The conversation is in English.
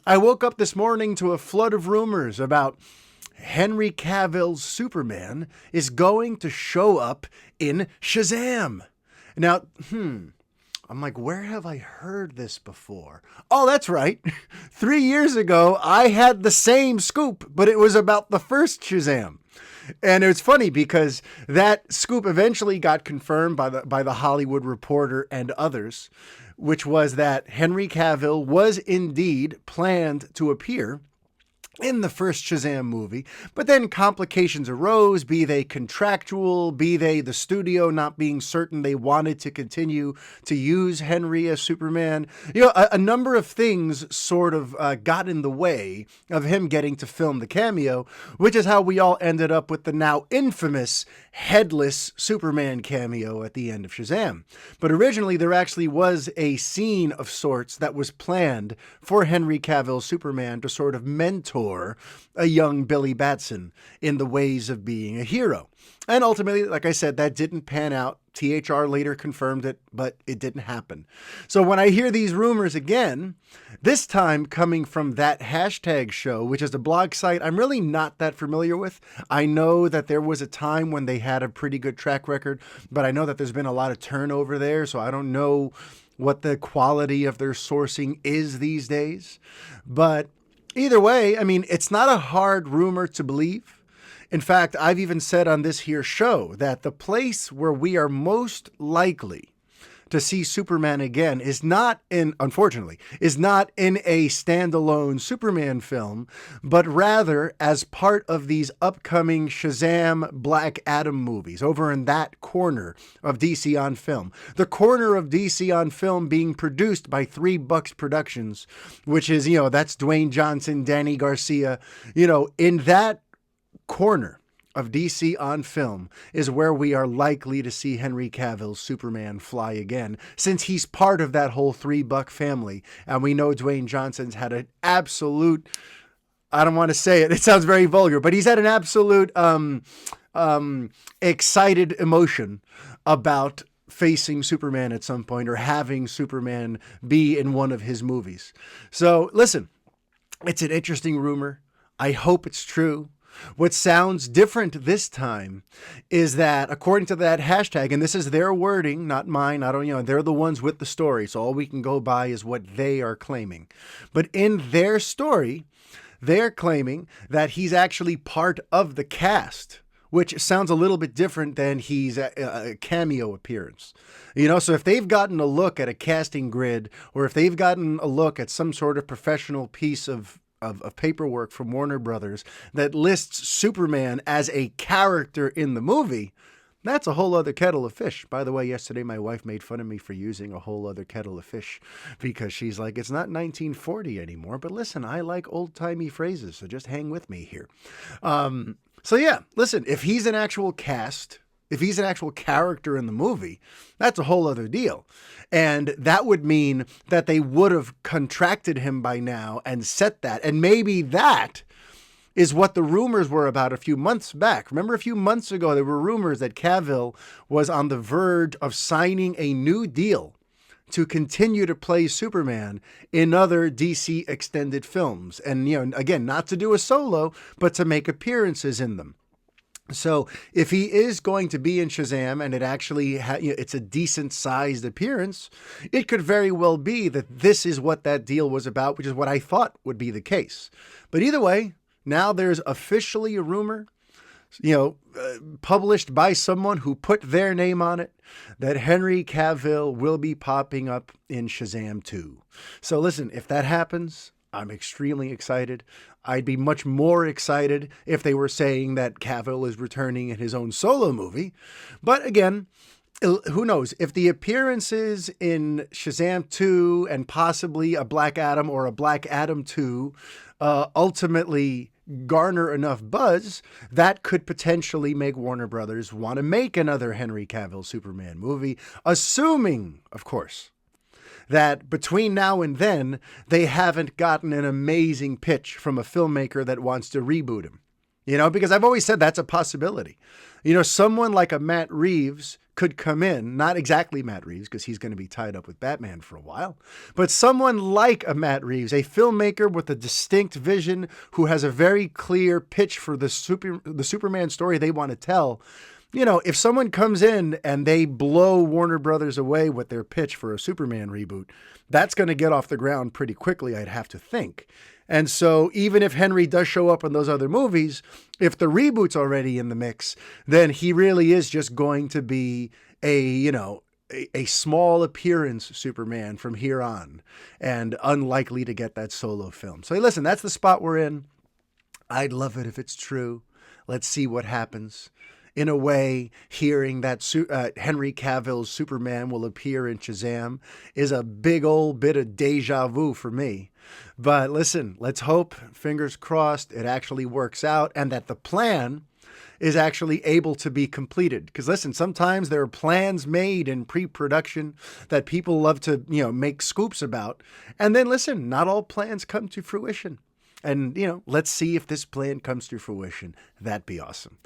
I woke up this morning to a flood of rumors about Henry Cavill's Superman is going to show up in Shazam. Now, I'm like, where have I heard this before? Oh, that's right. 3 years ago, I had the same scoop, but it was about the first Shazam. And it's funny because that scoop eventually got confirmed by the Hollywood Reporter and others, which was that Henry Cavill was indeed planned to appear in the first Shazam movie, but then complications arose, be they contractual, be they the studio not being certain they wanted to continue to use Henry as Superman. A number of things sort of got in the way of him getting to film the cameo, which is how we all ended up with the now infamous headless Superman cameo at the end of Shazam. But originally there actually was a scene of sorts that was planned for Henry Cavill's Superman to sort of mentor a young Billy Batson in the ways of being a hero. And ultimately, like I said, that didn't pan out. THR later confirmed it, but it didn't happen. So when I hear these rumors again, this time coming from that hashtag show, which is a blog site I'm really not that familiar with. I know that there was a time when they had a pretty good track record, but I know that there's been a lot of turnover there, so I don't know what the quality of their sourcing is these days. But either way, I mean, it's not a hard rumor to believe. In fact, I've even said on this here show that the place where we are most likely to see Superman again unfortunately, is not in a standalone Superman film, but rather as part of these upcoming Shazam Black Adam movies over in that corner of DC on Film. The corner of DC on Film being produced by 3 Bucks Productions, which is, that's Dwayne Johnson, Danny Garcia, in that corner of DC on Film is where we are likely to see Henry Cavill's Superman fly again, since he's part of that whole 3 Buck family. And we know Dwayne Johnson's had an absolute, I don't want to say it, it sounds very vulgar, but he's had an absolute excited emotion about facing Superman at some point or having Superman be in one of his movies. So listen, it's an interesting rumor. I hope it's true. What sounds different this time is that, according to that hashtag, and this is their wording, not mine, they're the ones with the story, so all we can go by is what they are claiming. But in their story, they're claiming that he's actually part of the cast, which sounds a little bit different than he's a cameo appearance. So if they've gotten a look at a casting grid, or if they've gotten a look at some sort of professional piece of paperwork from Warner Brothers that lists Superman as a character in the movie, that's a whole other kettle of fish. By the way, yesterday my wife made fun of me for using a whole other kettle of fish because she's like, it's not 1940 anymore. But listen, I like old-timey phrases, so just hang with me here. So yeah, listen, if he's an actual cast, if he's an actual character in the movie, that's a whole other deal. And that would mean that they would have contracted him by now and set that. And maybe that is what the rumors were about a few months back. Remember, a few months ago, there were rumors that Cavill was on the verge of signing a new deal to continue to play Superman in other DC extended films. And, again, not to do a solo, but to make appearances in them. So if he is going to be in Shazam and it actually it's a decent sized appearance, it could very well be that this is what that deal was about, which is what I thought would be the case. But either way, now there's officially a rumor, published by someone who put their name on it, that Henry Cavill will be popping up in Shazam 2. So listen, if that happens, I'm extremely excited. I'd be much more excited if they were saying that Cavill is returning in his own solo movie. But again, who knows? If the appearances in Shazam 2 and possibly a Black Adam or a Black Adam 2 ultimately garner enough buzz, that could potentially make Warner Brothers want to make another Henry Cavill Superman movie, assuming, of course, that between now and then, they haven't gotten an amazing pitch from a filmmaker that wants to reboot him. Because I've always said that's a possibility. Someone like a Matt Reeves could come in, not exactly Matt Reeves, because he's going to be tied up with Batman for a while, but someone like a Matt Reeves, a filmmaker with a distinct vision who has a very clear pitch for the Superman story they want to tell. If someone comes in and they blow Warner Brothers away with their pitch for a Superman reboot, that's going to get off the ground pretty quickly, I'd have to think. And so even if Henry does show up in those other movies, if the reboot's already in the mix, then he really is just going to be a small appearance Superman from here on, and unlikely to get that solo film. So listen, that's the spot we're in. I'd love it if it's true. Let's see what happens. In a way, hearing that Henry Cavill's Superman will appear in Shazam is a big old bit of deja vu for me. But listen, let's hope, fingers crossed, it actually works out and that the plan is actually able to be completed. Because listen, sometimes there are plans made in pre-production that people love to, make scoops about. And then listen, not all plans come to fruition. And, let's see if this plan comes to fruition. That'd be awesome.